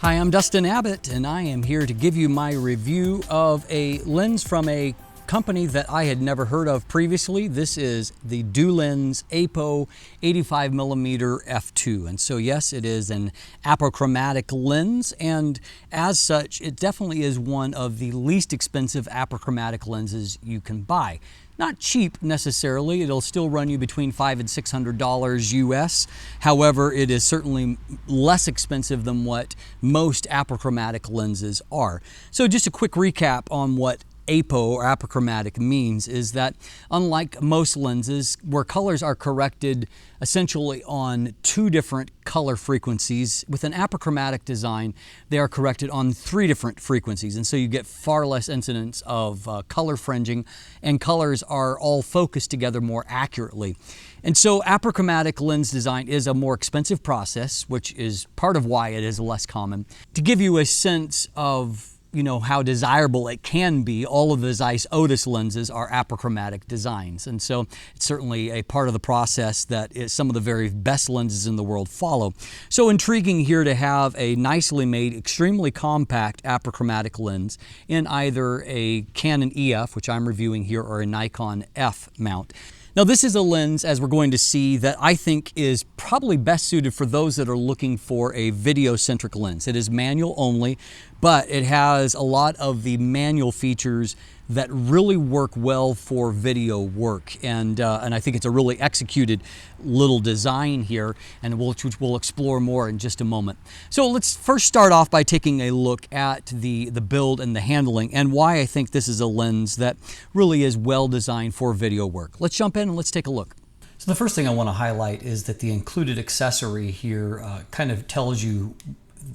Hi, I'm Dustin Abbott, and I am here to give you my review of a lens from a company that I had never heard of previously. This is the Dulens APO 85mm f2. And so yes, it is an apochromatic lens, and as such, it definitely is one of the least expensive apochromatic lenses you can buy. Not cheap necessarily, it'll still run you between $500 and $600 US. However, it is certainly less expensive than what most apochromatic lenses are. So just a quick recap on what APO or apochromatic means is that unlike most lenses where colors are corrected essentially on two different color frequencies, with an apochromatic design they are corrected on three different frequencies, and so you get far less incidence of color fringing, and colors are all focused together more accurately. And so apochromatic lens design is a more expensive process, which is part of why it is less common. To give you a sense of how desirable it can be, all of the Zeiss Otis lenses are apochromatic designs. And so it's certainly a part of the process that some of the very best lenses in the world follow. So intriguing here to have a nicely made, extremely compact apochromatic lens in either a Canon EF, which I'm reviewing here, or a Nikon F mount. Now this is a lens, as we're going to see, that I think is probably best suited for those that are looking for a video-centric lens. It is manual only, but it has a lot of the manual features that really work well for video work, and I think it's a really executed little design here, and which we'll explore more in just a moment. So let's first start off by taking a look at the build and the handling, and why I think this is a lens that really is well designed for video work. Let's jump in and let's take a look. So the first thing I want to highlight is that the included accessory here kind of tells you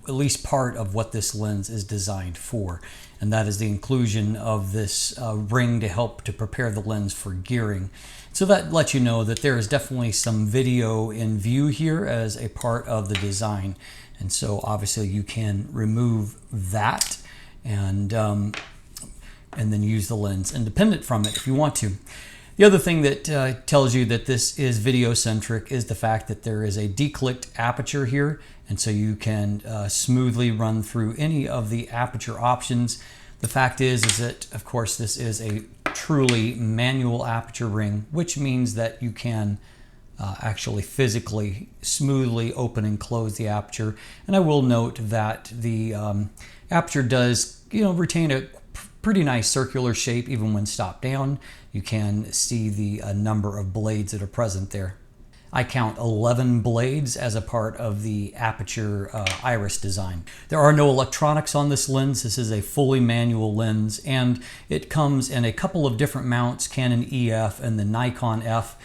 at least part of what this lens is designed for, and that is the inclusion of this ring to help to prepare the lens for gearing. So that lets you know that there is definitely some video in view here as a part of the design, and so obviously you can remove that and then use the lens independent from it if you want to. The other thing that tells you that this is video-centric is the fact that there is a declicked aperture here, and so you can smoothly run through any of the aperture options. The fact is that, of course, this is a truly manual aperture ring, which means that you can actually physically smoothly open and close the aperture. And I will note that the aperture does retain a pretty nice circular shape even when stopped down. You can see the number of blades that are present there. I count 11 blades as a part of the aperture iris design. There are no electronics on this lens. This is a fully manual lens, and it comes in a couple of different mounts, Canon EF and the Nikon F.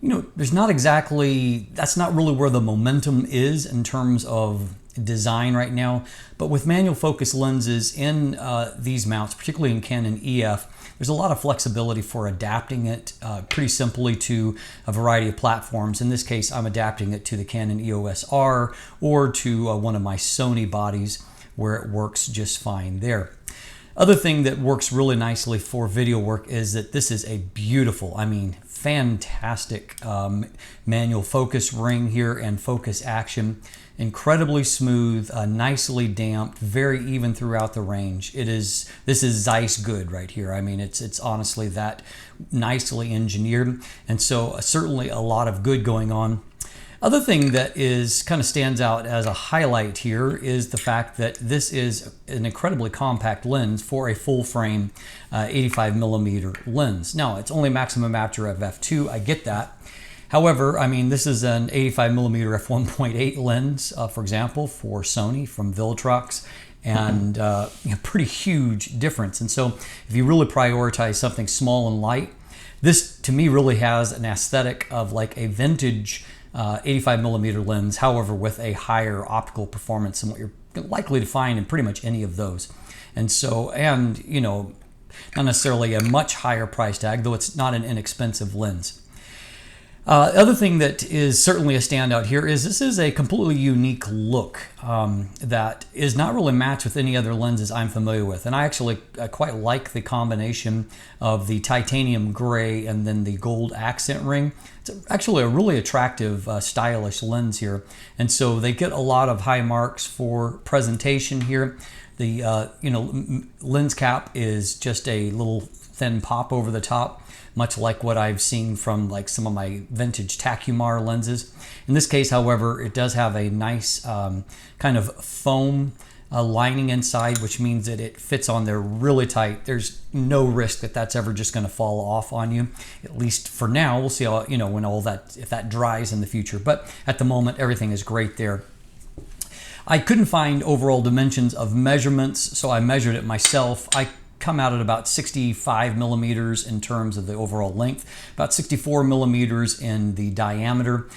There's not exactly, that's not really where the momentum is in terms of design right now, but with manual focus lenses in these mounts, particularly in Canon EF, there's a lot of flexibility for adapting it pretty simply to a variety of platforms. In this case, I'm adapting it to the Canon EOS R or to one of my Sony bodies, where it works just fine there. Other thing that works really nicely for video work is that this is a beautiful, fantastic manual focus ring here and focus action. Incredibly smooth, nicely damped, very even throughout the range. This is Zeiss good right here. It's honestly that nicely engineered, and so certainly a lot of good going on. Other thing that kind of stands out as a highlight here is the fact that this is an incredibly compact lens for a full frame 85mm lens. Now, it's only maximum aperture of f2, I get that. However, this is an 85mm f1.8 lens, for example, for Sony from Viltrox, and pretty huge difference. And so if you really prioritize something small and light, this to me really has an aesthetic of like a vintage 85mm lens, however, with a higher optical performance than what you're likely to find in pretty much any of those. And so, not necessarily a much higher price tag, though it's not an inexpensive lens. Other thing that is certainly a standout here is this is a completely unique look that is not really matched with any other lenses I'm familiar with. And I actually quite like the combination of the titanium gray and then the gold accent ring. It's actually a really attractive, stylish lens here. And so they get a lot of high marks for presentation here. The lens cap is just a little thin pop over the top, much like what I've seen from like some of my vintage Tacumar lenses. In this case, however, it does have a nice kind of foam lining inside, which means that it fits on there really tight. There's no risk that that's ever just going to fall off on you, at least for now. We'll see how, when all that, if that dries in the future. But at the moment, everything is great there. I couldn't find overall dimensions of measurements, so I measured it myself. I come out at about 65 millimeters in terms of the overall length, about 64 millimeters in the diameter.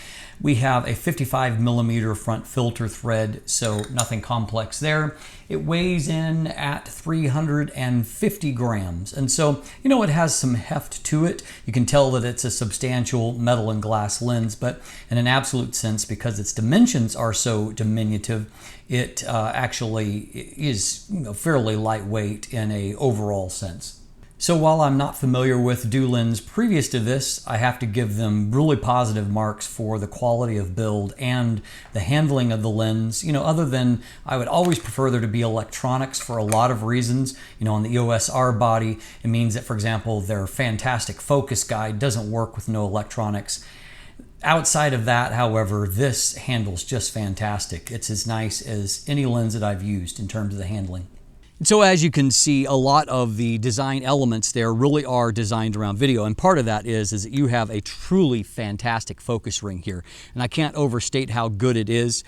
We have a 55 millimeter front filter thread, so nothing complex there. It weighs in at 350 grams. And so, it has some heft to it. You can tell that it's a substantial metal and glass lens, but in an absolute sense, because its dimensions are so diminutive, it actually is fairly lightweight in a overall sense. So while I'm not familiar with Dulens previous to this, I have to give them really positive marks for the quality of build and the handling of the lens. Other than I would always prefer there to be electronics for a lot of reasons. On the EOS R body, it means that, for example, their fantastic focus guide doesn't work with no electronics. Outside of that, however, this handles just fantastic. It's as nice as any lens that I've used in terms of the handling. So as you can see, a lot of the design elements there really are designed around video, and part of that is that you have a truly fantastic focus ring here, and I can't overstate how good it is.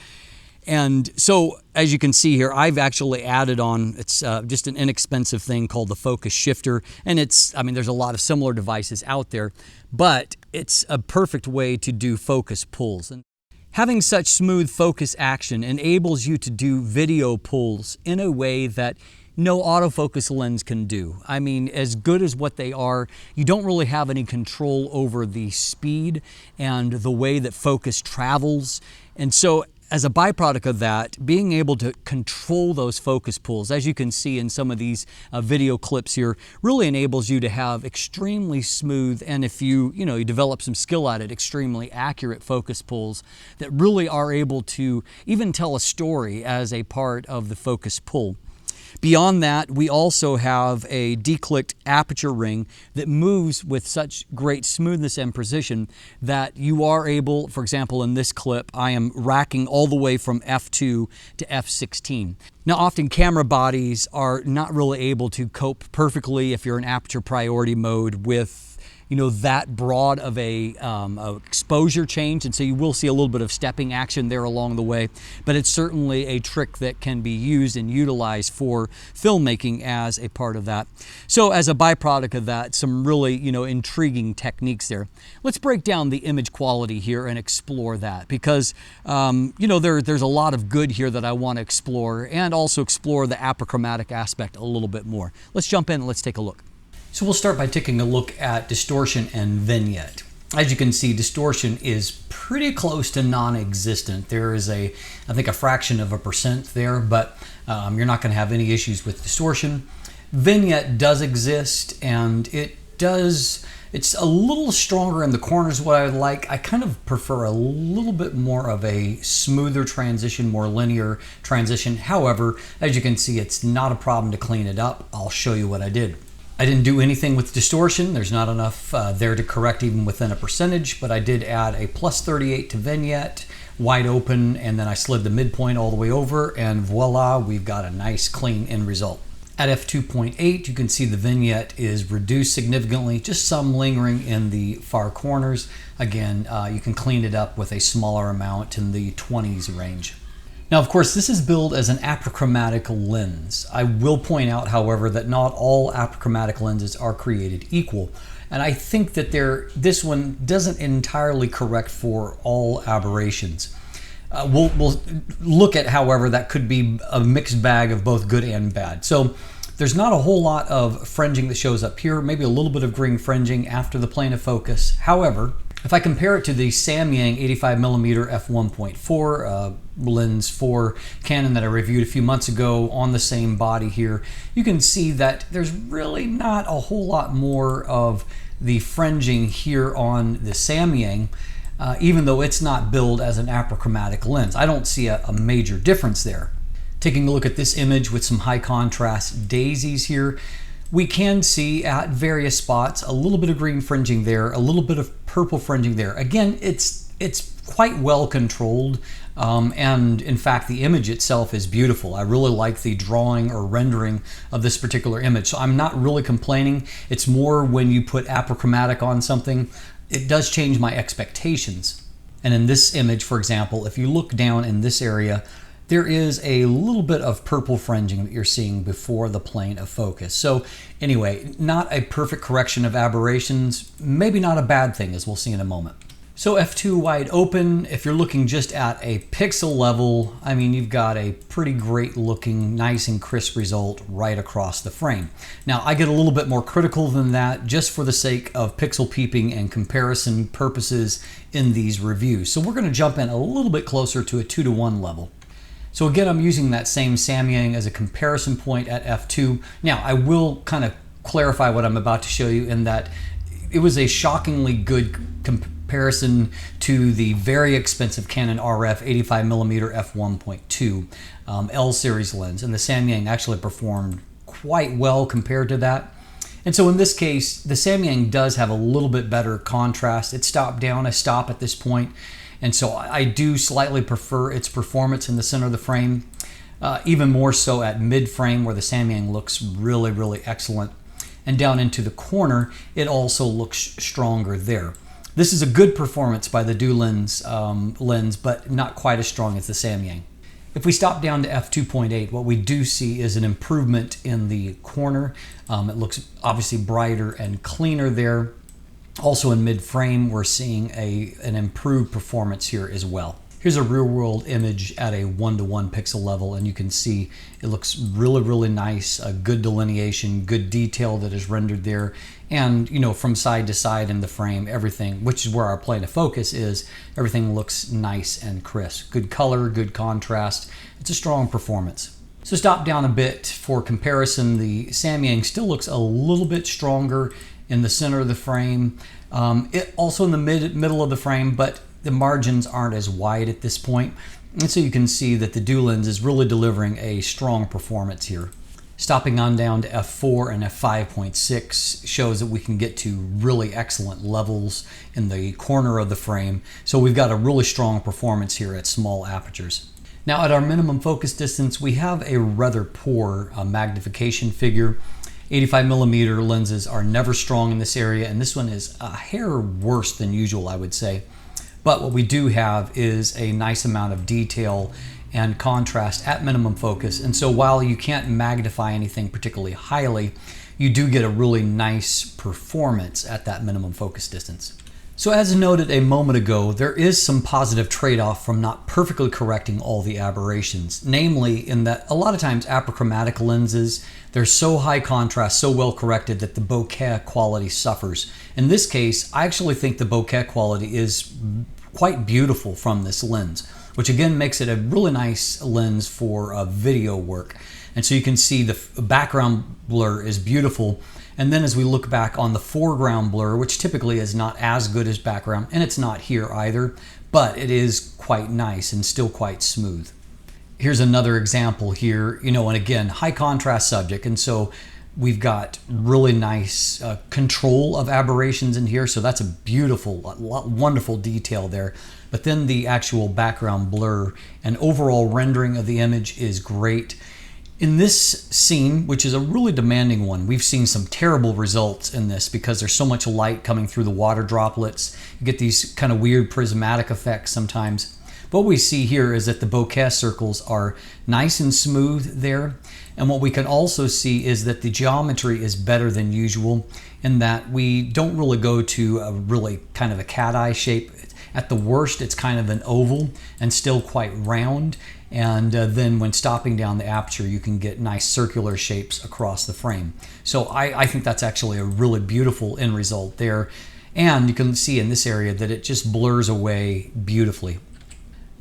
And so as you can see here, I've actually added on, it's just an inexpensive thing called the focus shifter, and there's a lot of similar devices out there, but it's a perfect way to do focus pulls. And having such smooth focus action enables you to do video pulls in a way that no autofocus lens can do. As good as what they are, you don't really have any control over the speed and the way that focus travels. And so as a byproduct of that, being able to control those focus pulls, as you can see in some of these video clips here, really enables you to have extremely smooth, and if you develop some skill at it, extremely accurate focus pulls that really are able to even tell a story as a part of the focus pull. Beyond that, we also have a declicked aperture ring that moves with such great smoothness and precision that you are able, for example, in this clip, I am racking all the way from f2 to f16. Now, often camera bodies are not really able to cope perfectly if you're in aperture priority mode with that broad of a exposure change, and so you will see a little bit of stepping action there along the way, but it's certainly a trick that can be used and utilized for filmmaking as a part of that. So as a byproduct of that, some really intriguing techniques there. Let's break down the image quality here and explore that, because there's a lot of good here that I want to explore, and also explore the apochromatic aspect a little bit more. Let's jump in and let's take a look. So we'll start by taking a look at distortion and vignette. As you can see, distortion is pretty close to non-existent. There is I think a fraction of a percent there, but you're not going to have any issues with distortion. Vignette does exist, and it's a little stronger in the corners, what I would like. I kind of prefer a little bit more of a smoother transition, more linear transition. However, as you can see, it's not a problem to clean it up. I'll show you what I did. I didn't do anything with distortion. There's not enough there to correct even within a percentage, but I did add a +38 to vignette, wide open, and then I slid the midpoint all the way over, and voila, we've got a nice clean end result. At f2.8, you can see the vignette is reduced significantly, just some lingering in the far corners. Again, you can clean it up with a smaller amount in the 20s range. Now, of course, this is billed as an apochromatic lens. I will point out, however, that not all apochromatic lenses are created equal. And I think that this one doesn't entirely correct for all aberrations. We'll look at, however, that could be a mixed bag of both good and bad. So there's not a whole lot of fringing that shows up here, maybe a little bit of green fringing after the plane of focus. However, If I compare it to the Samyang 85mm f1.4 lens for Canon that I reviewed a few months ago on the same body here, you can see that there's really not a whole lot more of the fringing here on the Samyang, even though it's not billed as an apochromatic lens. I don't see a major difference there. Taking a look at this image with some high contrast daisies here, we can see at various spots a little bit of green fringing there, a little bit of purple fringing there. Again, it's quite well controlled, and in fact the image itself is beautiful. I really like the drawing or rendering of this particular image, so I'm not really complaining. It's more when you put apochromatic on something, it does change my expectations. And in this image, for example, if you look down in this area, there is a little bit of purple fringing that you're seeing before the plane of focus. So anyway, not a perfect correction of aberrations, maybe not a bad thing, as we'll see in a moment. So f2 wide open, if you're looking just at a pixel level, I mean, you've got a pretty great looking, nice and crisp result right across the frame. Now, I get a little bit more critical than that just for the sake of pixel peeping and comparison purposes in these reviews. So we're going to jump in a little bit closer to a 2:1 level. So again, I'm using that same Samyang as a comparison point at f2. Now, I will kind of clarify what I'm about to show you in that it was a shockingly good comparison to the very expensive Canon RF 85mm f1.2 L series lens, and the Samyang actually performed quite well compared to that. And so in this case, the Samyang does have a little bit better contrast. It stopped down a stop at this point. And so I do slightly prefer its performance in the center of the frame, even more so at mid-frame where the Samyang looks really, really excellent. And down into the corner, it also looks stronger there. This is a good performance by the Dulens lens, but not quite as strong as the Samyang. If we stop down to f2.8, what we do see is an improvement in the corner. It looks obviously brighter and cleaner there. Also in mid-frame, we're seeing an improved performance here as well. Here's a real-world image at a 1:1 pixel level, and you can see it looks really, really nice. A good delineation, good detail that is rendered there. And, you know, from side to side in the frame, everything, which is where our plane of focus is, everything looks nice and crisp. Good color, good contrast. It's a strong performance. So stop down a bit for comparison. The Samyang still looks a little bit stronger in the center of the frame, it also in the middle of the frame, but the margins aren't as wide at this point. And so you can see that the Dulens is really delivering a strong performance here. Stopping on down to f4 and f5.6 shows that we can get to really excellent levels in the corner of the frame. So we've got a really strong performance here at small apertures. Now at our minimum focus distance, we have a rather poor magnification figure. 85mm lenses are never strong in this area, and this one is a hair worse than usual, I would say. But what we do have is a nice amount of detail and contrast at minimum focus, and so while you can't magnify anything particularly highly, you do get a really nice performance at that minimum focus distance. So as noted a moment ago, there is some positive trade-off from not perfectly correcting all the aberrations, namely in that a lot of times apochromatic lenses, they're so high contrast, so well corrected that the bokeh quality suffers. In this case, I actually think the bokeh quality is quite beautiful from this lens, which again makes it a really nice lens for video work. And so you can see the background blur is beautiful. And then as we look back on the foreground blur, which typically is not as good as background, and it's not here either, but it is quite nice and still quite smooth. Here's another example here, you know, and again, high contrast subject. And so we've got really nice control of aberrations in here. So that's a beautiful, wonderful detail there. But then the actual background blur and overall rendering of the image is great. In this scene, which is a really demanding one, we've seen some terrible results in this because there's so much light coming through the water droplets. You get these kind of weird prismatic effects sometimes. What we see here is that the bokeh circles are nice and smooth there. And what we can also see is that the geometry is better than usual in that we don't really go to a really kind of a cat eye shape. At the worst, it's kind of an oval and still quite round. And then when stopping down the aperture, you can get nice circular shapes across the frame. So I think that's actually a really beautiful end result there. And you can see in this area that it just blurs away beautifully.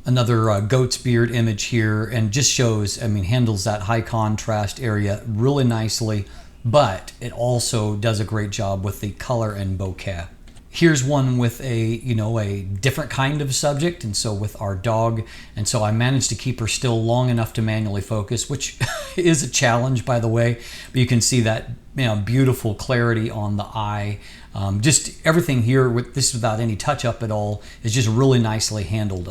Another goat's beard image here, and just shows, I mean, handles that high contrast area really nicely, but it also does a great job with the color and bokeh. Here's one with a different kind of subject, and so with our dog, and so I managed to keep her still long enough to manually focus, which is a challenge, by the way, but you can see that beautiful clarity on the eye. Just everything here with this, without any touch up at all, is just really nicely handled.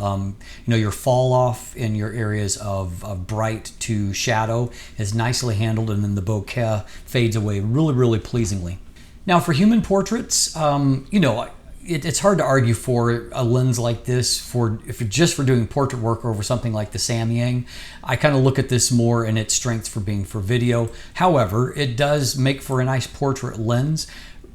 Your fall off in your areas of bright to shadow is nicely handled, and then the bokeh fades away really pleasingly. Now for human portraits, it's hard to argue for a lens like this just for doing portrait work over something like the Samyang. I kind of look at this more in its strengths for being for video. However, it does make for a nice portrait lens.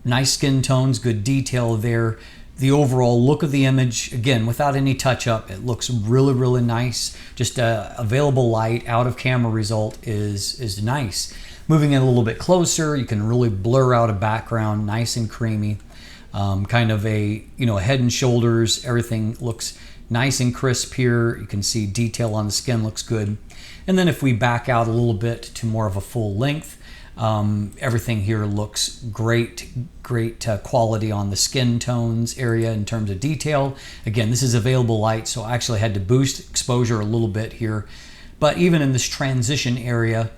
Nice skin tones, good detail there. The overall look of the image, again, without any touch up, it looks really nice. Just available light out of camera result is nice. Moving in a little bit closer, you can really blur out a background, nice and creamy. Kind of a head and shoulders, everything looks nice and crisp here. You can see detail on the skin looks good. And then if we back out a little bit to more of a full length, everything here looks great quality on the skin tones area in terms of detail. Again, this is available light, so I actually had to boost exposure a little bit here. But even in this transition area,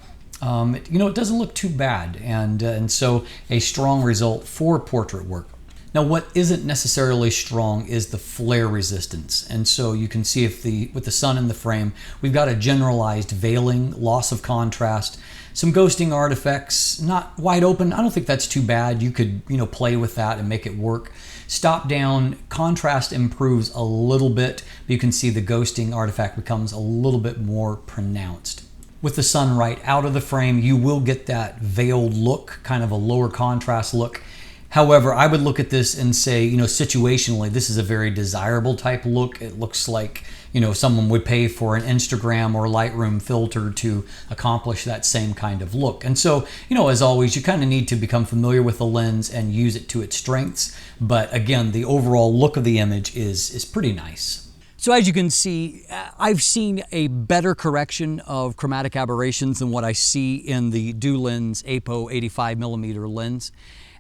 it doesn't look too bad, and so a strong result for portrait work. Now, what isn't necessarily strong is the flare resistance, and so you can see with the sun in the frame, we've got a generalized veiling, loss of contrast, some ghosting artifacts, not wide open. I don't think that's too bad. You could play with that and make it work. Stop down, contrast improves a little bit, but you can see the ghosting artifact becomes a little bit more pronounced. With the sun right out of the frame, you will get that veiled look, kind of a lower contrast look. However, I would look at this and say, situationally, this is a very desirable type look. It looks like, someone would pay for an Instagram or Lightroom filter to accomplish that same kind of look. And so, as always, you kind of need to become familiar with the lens and use it to its strengths. But again, the overall look of the image is pretty nice. So as you can see, I've seen a better correction of chromatic aberrations than what I see in the Dulens APO 85mm lens.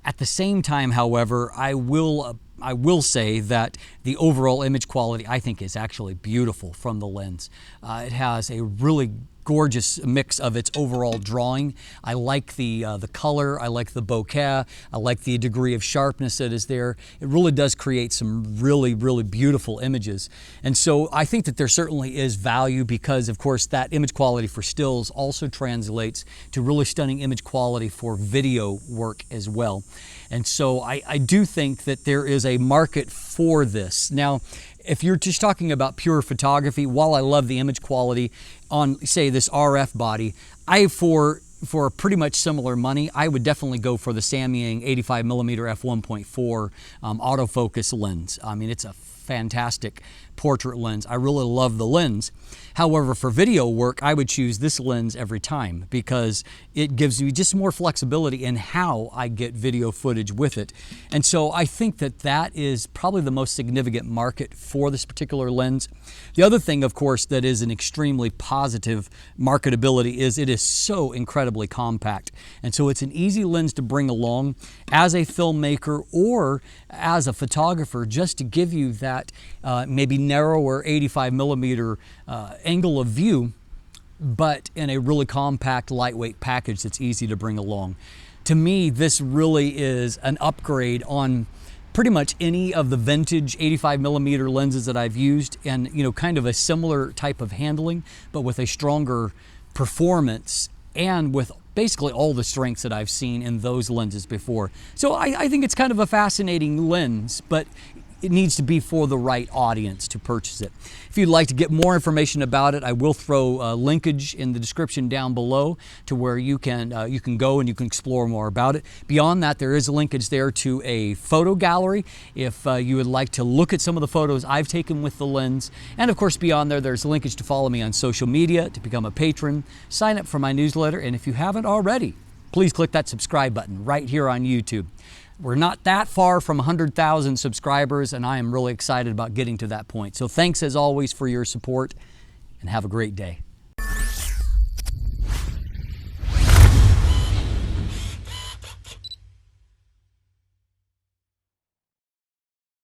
At the same time, however, I will say that the overall image quality, I think, is actually beautiful from the lens. It has a really gorgeous mix of its overall drawing. I like the color, I like the bokeh, I like the degree of sharpness that is there. It really does create some really beautiful images. And so I think that there certainly is value because, of course, that image quality for stills also translates to really stunning image quality for video work as well. And so I do think that there is a market for this. Now, if you're just talking about pure photography, while I love the image quality on, say, this RF body, for pretty much similar money, I would definitely go for the Samyang 85mm f1.4 autofocus lens. I mean, it's a fantastic portrait lens. I really love the lens. However, for video work, I would choose this lens every time because it gives me just more flexibility in how I get video footage with it. And so I think that that is probably the most significant market for this particular lens. The other thing, of course, that is an extremely positive marketability is it is so incredibly compact. And so it's an easy lens to bring along as a filmmaker or as a photographer, just to give you that maybe narrower 85mm angle of view, but in a really compact, lightweight package that's easy to bring along. To me, this really is an upgrade on pretty much any of the vintage 85mm lenses that I've used, and kind of a similar type of handling, but with a stronger performance and with basically all the strengths that I've seen in those lenses before. So I think it's kind of a fascinating lens, but it needs to be for the right audience to purchase it. If you'd like to get more information about it, I will throw a linkage in the description down below to where you can go and you can explore more about it. Beyond that, there is a linkage there to a photo gallery if you would like to look at some of the photos I've taken with the lens. And of course, beyond there, there's a linkage to follow me on social media, to become a patron, sign up for my newsletter, and if you haven't already, please click that subscribe button right here on YouTube. we're not that far from 100,000 subscribers, and I am really excited about getting to that point. So thanks as always for your support, and have a great day.